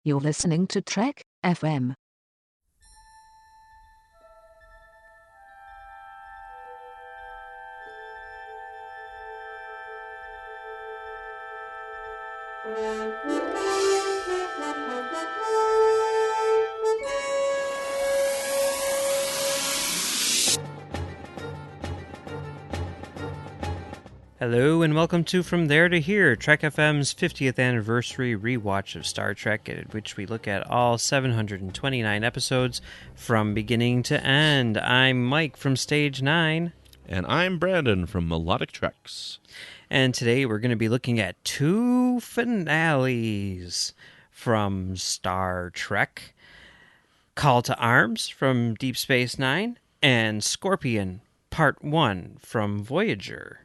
You're listening to Trek FM. Hello and welcome to From There to Here, Trek FM's 50th anniversary rewatch of Star Trek, in which we look at all 729 episodes from beginning to end. I'm Mike from Stage 9. And I'm Brandon from Melodic Treks. And today we're going to be looking at two finales from Star Trek. Call to Arms from Deep Space Nine and Scorpion Part 1 from Voyager.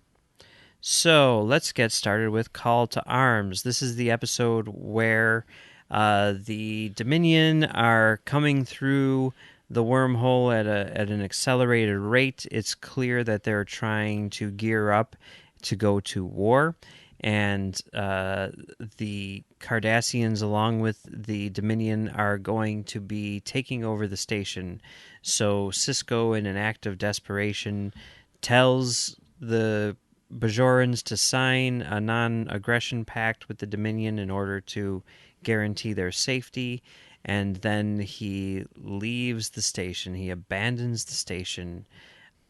So let's get started with Call to Arms. This is the episode where the Dominion are coming through the wormhole at an accelerated rate. It's clear that they're trying to gear up to go to war, and the Cardassians, along with the Dominion, are going to be taking over the station. So Sisko, in an act of desperation, tells the Bajorans to sign a non-aggression pact with the Dominion in order to guarantee their safety, and then he leaves the station. He abandons the station,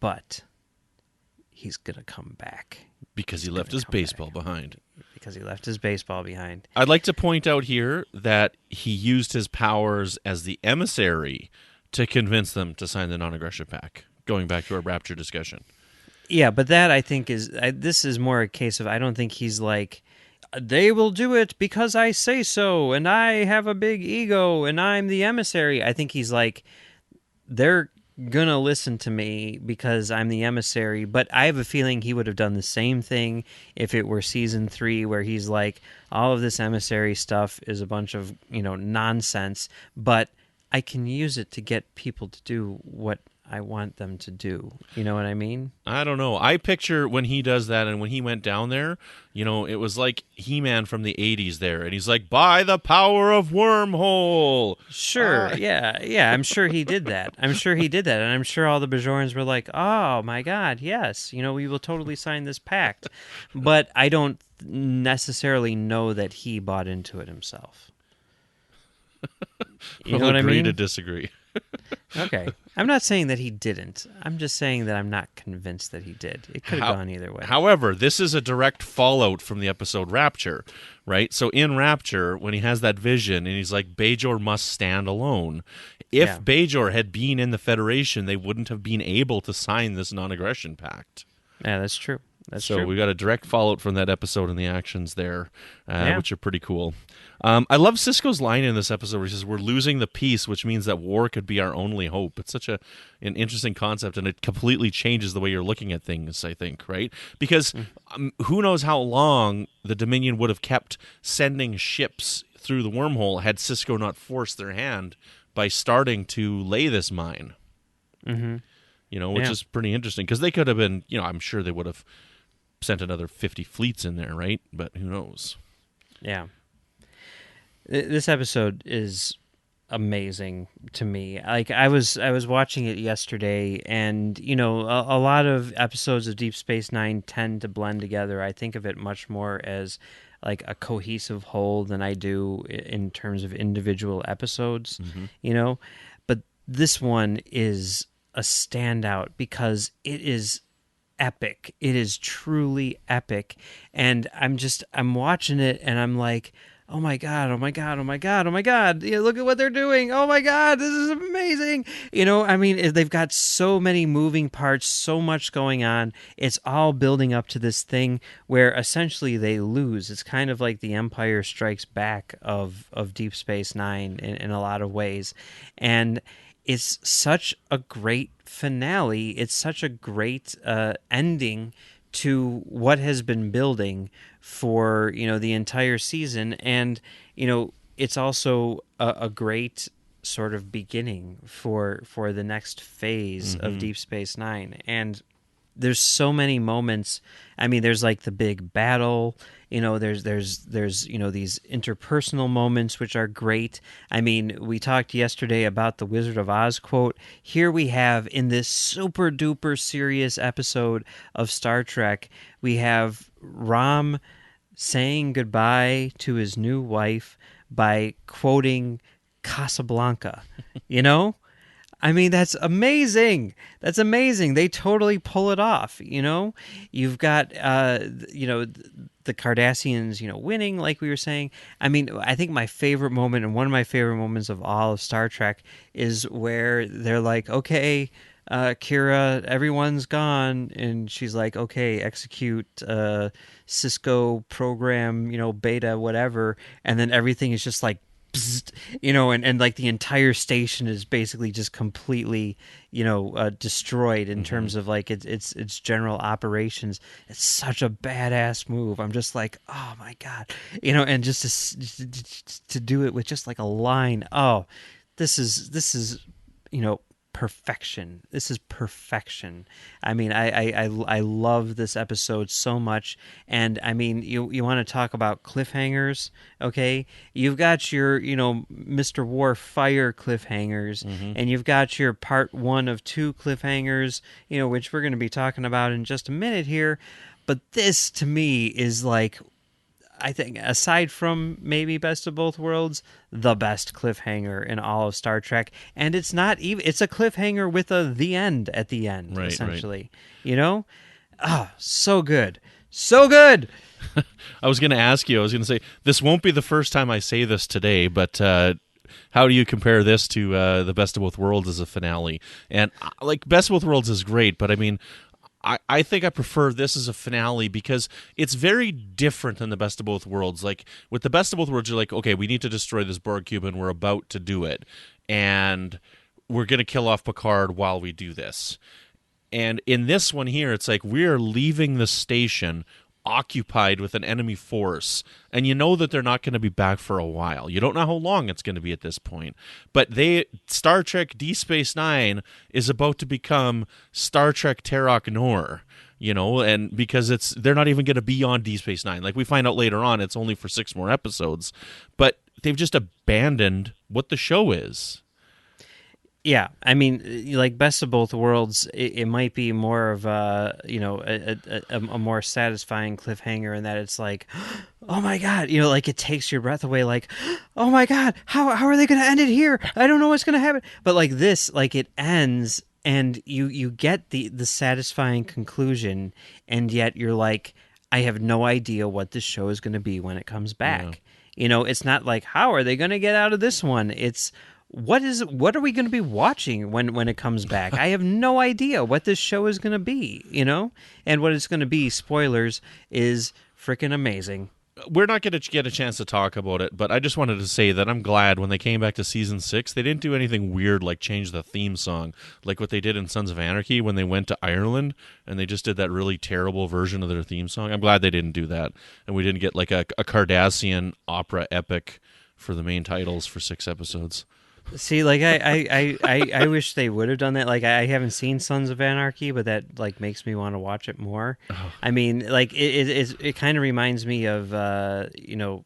but he's gonna come back. Because he left his baseball behind. Because he left his baseball behind. I'd like to point out here that he used his powers as the emissary to convince them to sign the non-aggression pact, going back to our Rapture discussion. Yeah, but that, I think, this is more a case of, I don't think he's like, they will do it because I say so, and I have a big ego, and I'm the emissary. I think he's like, they're gonna listen to me because I'm the emissary, but I have a feeling he would have done the same thing if it were season 3, where he's like, all of this emissary stuff is a bunch of, nonsense, but I can use it to get people to do what I want them to do. You know what I mean? I don't know. I picture when he does that, and when he went down there, it was like He-Man from the 80s there, and he's like, by the power of wormhole. Sure, yeah, I'm sure he did that. And I'm sure all the Bajorans were like, oh my god, yes, we will totally sign this pact. But I don't necessarily know that he bought into it himself. You know what I mean? Agree to disagree. Okay. I'm not saying that he didn't. I'm just saying that I'm not convinced that he did. It could have gone either way. However, this is a direct fallout from the episode Rapture, right? So in Rapture, when he has that vision and he's like, Bajor must stand alone. If Bajor had been in the Federation, they wouldn't have been able to sign this non-aggression pact. Yeah, that's true. So we got a direct fallout from that episode and the actions there, which are pretty cool. I love Sisko's line in this episode where he says, we're losing the peace, which means that war could be our only hope. It's such an interesting concept, and it completely changes the way you're looking at things, I think, right? Because who knows how long the Dominion would have kept sending ships through the wormhole had Sisko not forced their hand by starting to lay this mine. Mm-hmm. Which is pretty interesting, because they could have been, I'm sure they would have sent another 50 fleets in there, right? But who knows? Yeah. This episode is amazing to me. Like, I was watching it yesterday, and a lot of episodes of Deep Space Nine tend to blend together. I think of it much more as like a cohesive whole than I do in terms of individual episodes. Mm-hmm. But this one is a standout because it is epic. It is truly epic. And I'm watching it and I'm like, oh my God, oh my God, oh my God, oh my God. Look at what they're doing. Oh my God, this is amazing. They've got so many moving parts, so much going on. It's all building up to this thing where essentially they lose. It's kind of like the Empire Strikes Back of Deep Space Nine in a lot of ways. And it's such a great finale. It's such a great ending to what has been building for the entire season, and it's also a great sort of beginning for the next phase of Deep Space Nine. And there's so many moments. I mean, there's like the big battle. There's these interpersonal moments which are great. I mean, we talked yesterday about the Wizard of Oz quote. Here we have in this super duper serious episode of Star Trek, we have Rom saying goodbye to his new wife by quoting Casablanca. I mean, that's amazing. That's amazing. They totally pull it off. You've got, the Cardassians, winning, like we were saying. I mean, I think my favorite moment, and one of my favorite moments of all of Star Trek, is where they're like, okay, Kira, everyone's gone. And she's like, okay, execute Cisco program, beta, whatever. And then everything is just like, and like the entire station is basically just completely, destroyed in terms of like its general operations. It's such a badass move. I'm just like, oh my God, and just to do it with just like a line. Oh, this is perfection. This is perfection. I mean, I love this episode so much. And I mean, you want to talk about cliffhangers, okay? You've got your, Mr. War Fire cliffhangers, and you've got your part 1 of 2 cliffhangers, which we're going to be talking about in just a minute here. But this, to me, is like, I think, aside from maybe Best of Both Worlds, the best cliffhanger in all of Star Trek. And it's not even, it's a cliffhanger with the end at the end, right, essentially. Oh, so good. So good. I was going to say, this won't be the first time I say this today, but how do you compare this to the Best of Both Worlds as a finale? And like, Best of Both Worlds is great, but I mean, I think I prefer this as a finale because it's very different than the Best of Both Worlds. Like, with the Best of Both Worlds, you're like, okay, we need to destroy this Borg cube, and we're about to do it. And we're going to kill off Picard while we do this. And in this one here, it's like, we're leaving the station occupied with an enemy force, and you know that they're not going to be back for a while. You don't know how long it's going to be at this point, but Star Trek Deep Space Nine is about to become Star Trek Terok Nor, and because they're not even going to be on Deep Space Nine. Like, we find out later on, it's only for 6 more episodes, but they've just abandoned what the show is. Yeah, I mean, like Best of Both Worlds, it might be more of a more satisfying cliffhanger in that it's like, oh my God, like it takes your breath away. Like, oh my God, how are they going to end it here? I don't know what's going to happen. But like this, like it ends and you get the satisfying conclusion, and yet you're like, I have no idea what this show is going to be when it comes back. Yeah. It's not like, how are they going to get out of this one? It's, what are we going to be watching when it comes back? I have no idea what this show is going to be, and what it's going to be, spoilers, is freaking amazing. We're not going to get a chance to talk about it, but I just wanted to say that I'm glad when they came back to season 6, they didn't do anything weird like change the theme song, like what they did in Sons of Anarchy when they went to Ireland and they just did that really terrible version of their theme song. I'm glad they didn't do that, and we didn't get like a Cardassian opera epic for the main titles for 6 episodes. See, like I wish they would have done that. Like, I haven't seen Sons of Anarchy, but that like makes me want to watch it more. Oh. I mean, like it kind of reminds me of Battlestar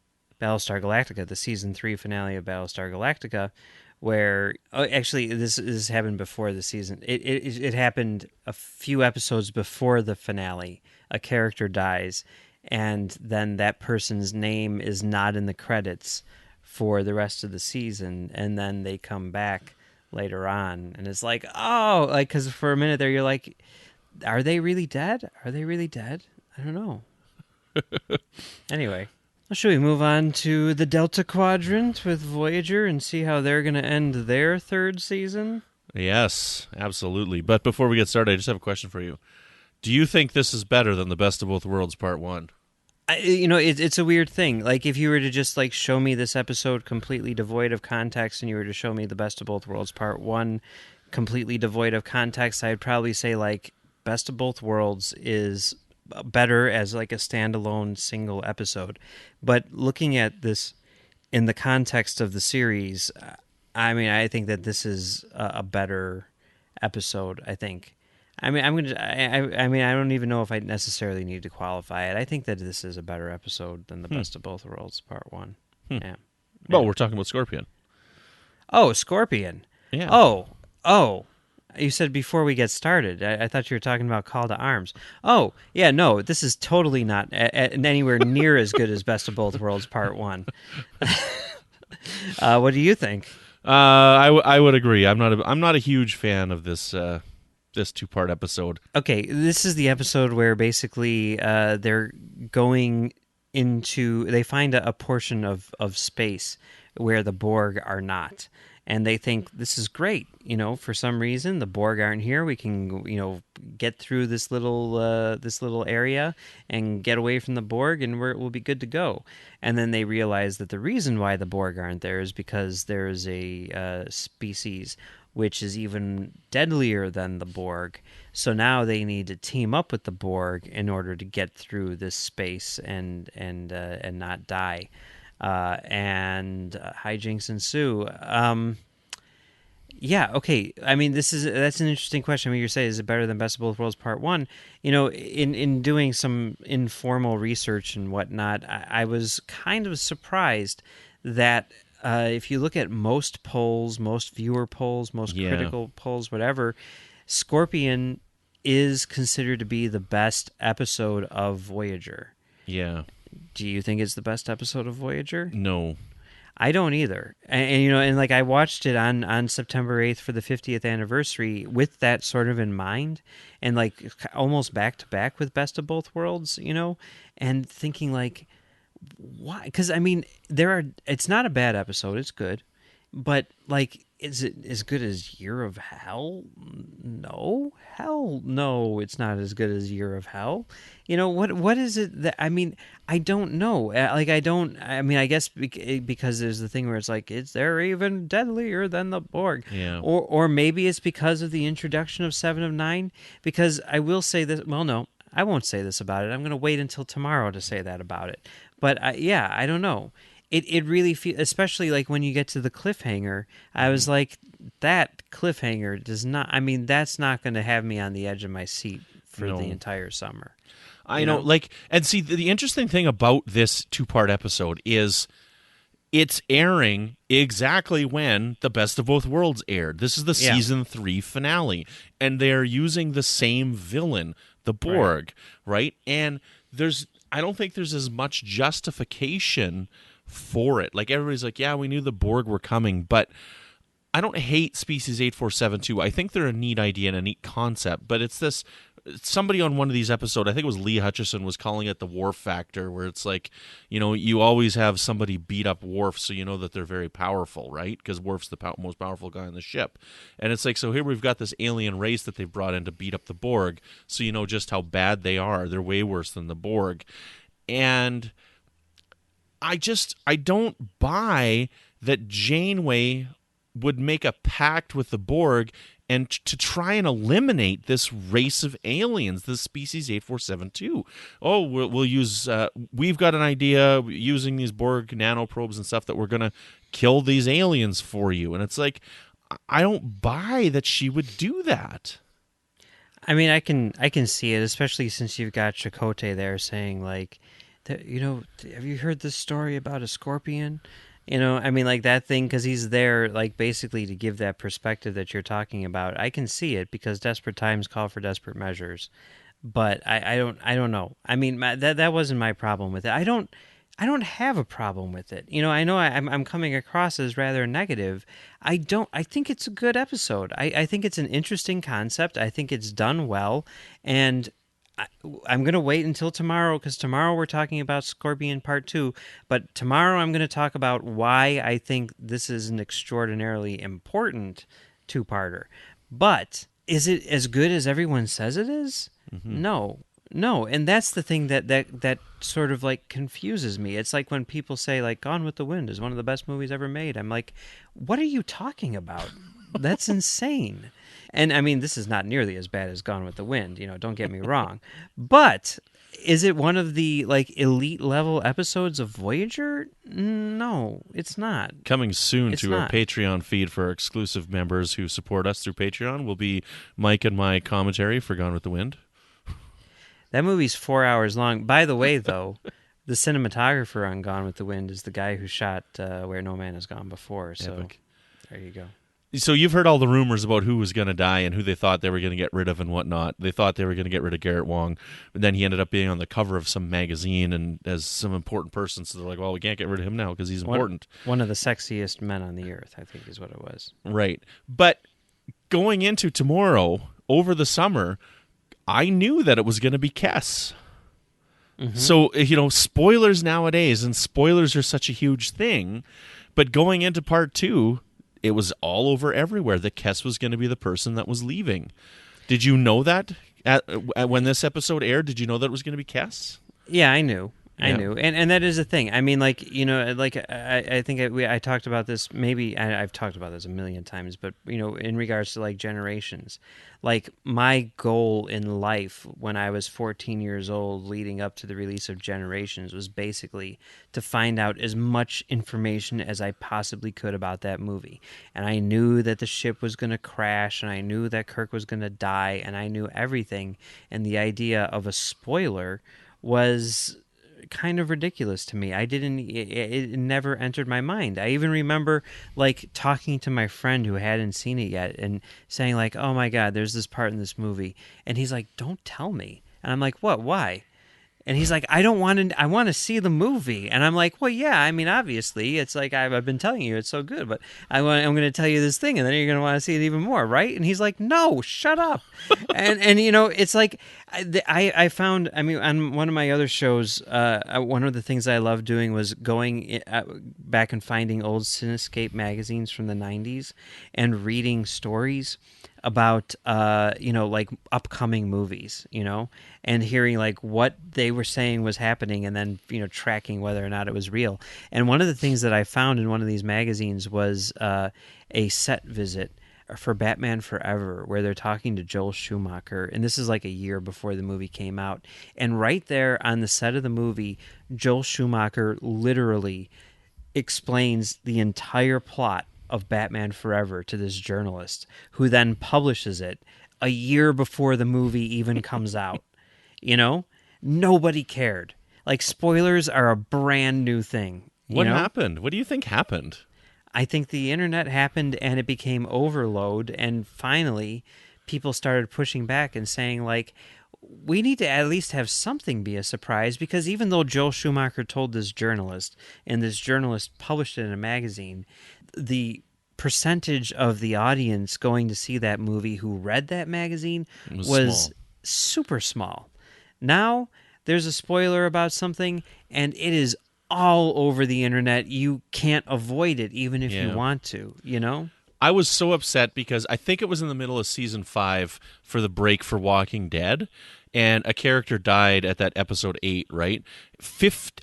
Galactica, the season 3 finale of Battlestar Galactica, where actually this happened before the season. It happened a few episodes before the finale. A character dies, and then that person's name is not in the credits for the rest of the season, and then they come back later on, and it's like, oh, like, because for a minute there you're like, are they really dead? I don't know. Anyway, should we move on to the Delta Quadrant with Voyager and see how they're going to end their 3rd season? Yes, absolutely. But before we get started, I just have a question for you. Do you think this is better than the Best of Both Worlds Part 1? It's a weird thing. Like, if you were to just like show me this episode completely devoid of context, and you were to show me the Best of Both Worlds Part 1 completely devoid of context, I'd probably say like Best of Both Worlds is better as like a standalone single episode. But looking at this in the context of the series, I mean, I think that this is a better episode, I think. I mean, I mean, I don't even know if I necessarily need to qualify it. I think that this is a better episode than the Best of Both Worlds Part 1. Yeah. Well, we're talking about Scorpion. Oh, Scorpion. Yeah. Oh. You said before we get started. I thought you were talking about Call to Arms. Oh, yeah, no, this is totally not anywhere near as good as Best of Both Worlds Part 1. What do you think? I would agree. I'm not a huge fan of this this 2-part episode. Okay, this is the episode where basically they're going into, they find a portion of space where the Borg are not. And they think this is great, for some reason the Borg aren't here. We can, get through this little area and get away from the Borg, and we'll be good to go. And then they realize that the reason why the Borg aren't there is because there's a species which is even deadlier than the Borg. So now they need to team up with the Borg in order to get through this space and not die. And hijinks ensue. Yeah, okay. I mean, that's an interesting question. I mean, you're saying, is it better than Best of Both Worlds Part 1? In doing some informal research and whatnot, I was kind of surprised that if you look at most polls, most viewer polls, most critical polls, whatever, Scorpion is considered to be the best episode of Voyager. Yeah. Do you think it's the best episode of Voyager? No. I don't either. And like I watched it on September 8th for the 50th anniversary with that sort of in mind, and like almost back to back with Best of Both Worlds, and thinking like, why? Because I mean, it's not a bad episode. It's good. But like, is it as good as Year of Hell? No. Hell no, it's not as good as Year of Hell. What is it that, I mean, I don't know. I guess because there's the thing where it's like, they're even deadlier than the Borg. Yeah. Or maybe it's because of the introduction of 7 of 9. Because I will say this, well, no, I won't say this about it. I'm going to wait until tomorrow to say that about it. But I don't know. It really feels, especially like when you get to the cliffhanger, I was like, that cliffhanger does not, I mean, that's not going to have me on the edge of my seat for the entire summer. I know, like, and see, the interesting thing about this 2-part episode is it's airing exactly when the Best of Both Worlds aired. This is the season 3 finale, and they're using the same villain, the Borg, right? And I don't think there's as much justification for it. Like, everybody's like, yeah, we knew the Borg were coming, but I don't hate Species 8472. I think they're a neat idea and a neat concept, but it's this, somebody on one of these episodes, I think it was Lee Hutchison, was calling it the Worf factor, where it's like, you always have somebody beat up Worf so you know that they're very powerful, right? Because Worf's the most powerful guy on the ship. And it's like, so here we've got this alien race that they've brought in to beat up the Borg, so you know just how bad they are. They're way worse than the Borg. And I don't buy that Janeway would make a pact with the Borg and to try and eliminate this race of aliens, this species 8472. Oh, we'll use, we've got an idea using these Borg nanoprobes and stuff that we're going to kill these aliens for you. And it's like, I don't buy that she would do that. I mean, I can see it, especially since you've got Chakotay there saying like, have you heard this story about a scorpion? I mean, like that thing, because he's there, like, basically to give that perspective that you're talking about. I can see it because desperate times call for desperate measures, but I don't know. I mean, that wasn't my problem with it. I don't have a problem with it. I know I'm coming across as rather negative. I think it's a good episode. I think it's an interesting concept. I think it's done well, and I'm going to wait until tomorrow, because tomorrow we're talking about Scorpion Part 2, but tomorrow I'm going to talk about why I think this is an extraordinarily important 2-parter. But is it as good as everyone says it is? Mm-hmm. No, and that's the thing that sort of like confuses me. It's like when people say like Gone with the Wind is one of the best movies ever made. I'm like, what are you talking about? That's insane. And I mean, this is not nearly as bad as Gone with the Wind, don't get me wrong. But Is it one of the like elite level episodes of Voyager? No, it's not. Coming soon It's to not. our Patreon feed for our exclusive members who support us through Patreon will be Mike and my commentary for Gone with the Wind. That movie's 4 hours long. By the way, though, the cinematographer on Gone with the Wind is the guy who shot Where No Man Has Gone Before. So Epic. there you go. So you've heard all the rumors about who was going to die and who they thought they were going to get rid of and whatnot. They thought they were going to get rid of Garrett Wang, but then he ended up being on the cover of some magazine and as some important person. So they're like, well, we can't get rid of him now because he's important. One of the sexiest men on the earth, I think is what it was. Right. But going into tomorrow, over the summer, I knew that it was going to be Kes. Mm-hmm. So, spoilers nowadays, and spoilers are such a huge thing, but going into part 2, it was all over everywhere that Kes was going to be the person that was leaving. Did you know that when this episode aired? Did you know that it was going to be Kes? Yeah, I knew. I Yeah. knew, and that is the thing. I mean, like I think I talked about this. Maybe I've talked about this a million times, but in regards to like generations, like my goal in life when I was 14 years old, leading up to the release of Generations, was basically to find out as much information as I possibly could about that movie. And I knew that the ship was going to crash, and I knew that Kirk was going to die, and I knew everything. And the idea of a spoiler was kind of ridiculous to me. It never entered my mind. I even remember like talking to my friend who hadn't seen it yet and saying like, oh my God, there's this part in this movie. And he's like, don't tell me. And I'm like, what? Why? And he's like, I want to see the movie. And I'm like, well, yeah, I mean, obviously, it's like I've been telling you it's so good, but I'm going to tell you this thing, and then you're going to want to see it even more, right? And he's like, no, shut up. and it's like I found, I mean, on one of my other shows, one of the things I loved doing was going back and finding old Cinescape magazines from the 90s and reading stories about like upcoming movies, and hearing like what they were saying was happening, and then tracking whether or not it was real. And one of the things that I found in one of these magazines was a set visit for Batman Forever, where they're talking to Joel Schumacher, and this is like a year before the movie came out. And right there on the set of the movie, Joel Schumacher literally explains the entire plot of Batman Forever to this journalist, who then publishes it a year before the movie even comes out. Nobody cared. Like, spoilers are a brand new thing. What happened? What do you think happened? I think the internet happened and it became overload, and finally people started pushing back and saying like, we need to at least have something be a surprise, because even though Joel Schumacher told this journalist, and this journalist published it in a magazine, the percentage of the audience going to see that movie who read that magazine was super small. Now there's a spoiler about something, and it is all over the internet. You can't avoid it, even if you want to, I was so upset because I think it was in the middle of season 5 for the break for Walking Dead, and a character died at that episode 8, right?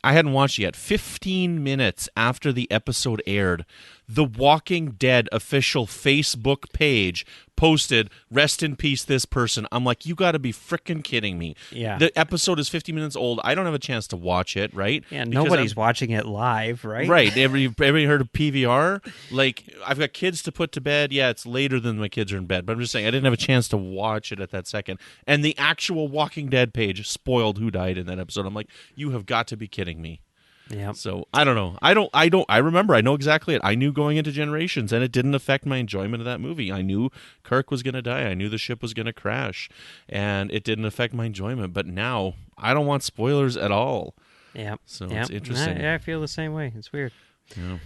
I hadn't watched it yet. 15 minutes after the episode aired, the Walking Dead official Facebook page posted, "Rest in peace, this person." I'm like, you got to be freaking kidding me. Yeah. The episode is 50 minutes old. I don't have a chance to watch it, right? Yeah, nobody's watching it live, right? Right. Everybody heard of PVR? Like, I've got kids to put to bed. Yeah, it's later than my kids are in bed, but I'm just saying I didn't have a chance to watch it at that second. And the actual Walking Dead page spoiled who died in that episode. I'm like, you have got to be kidding me. Yeah. So I don't know. I remember. I know exactly it. I knew going into Generations, and it didn't affect my enjoyment of that movie. I knew Kirk was going to die. I knew the ship was going to crash, and it didn't affect my enjoyment. But now I don't want spoilers at all. Yeah. So it's interesting. I feel the same way. It's weird. Yeah.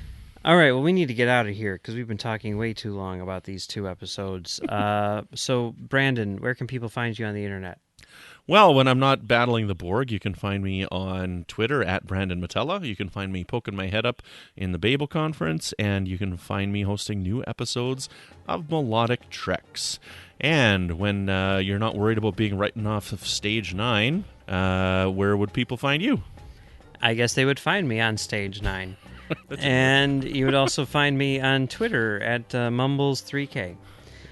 All right. Well, we need to get out of here because we've been talking way too long about these 2 episodes. So, Brandon, where can people find you on the internet? Well, when I'm not battling the Borg, you can find me on Twitter at Brandon-Mutala. You can find me poking my head up in the Babel Conference, and you can find me hosting new episodes of Melodic Treks. And when you're not worried about being written off of Stage 9, where would people find you? I guess they would find me on Stage 9. And you would also find me on Twitter at Mumbles3K.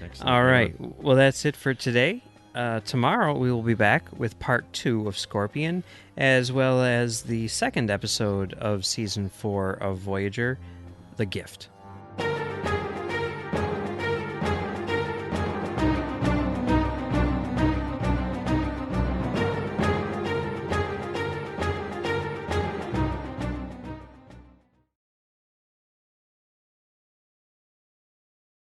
Excellent. All right. Well, that's it for today. tomorrow we will be back with part 2 of Scorpion, as well as the second episode of season 4 of Voyager, The Gift.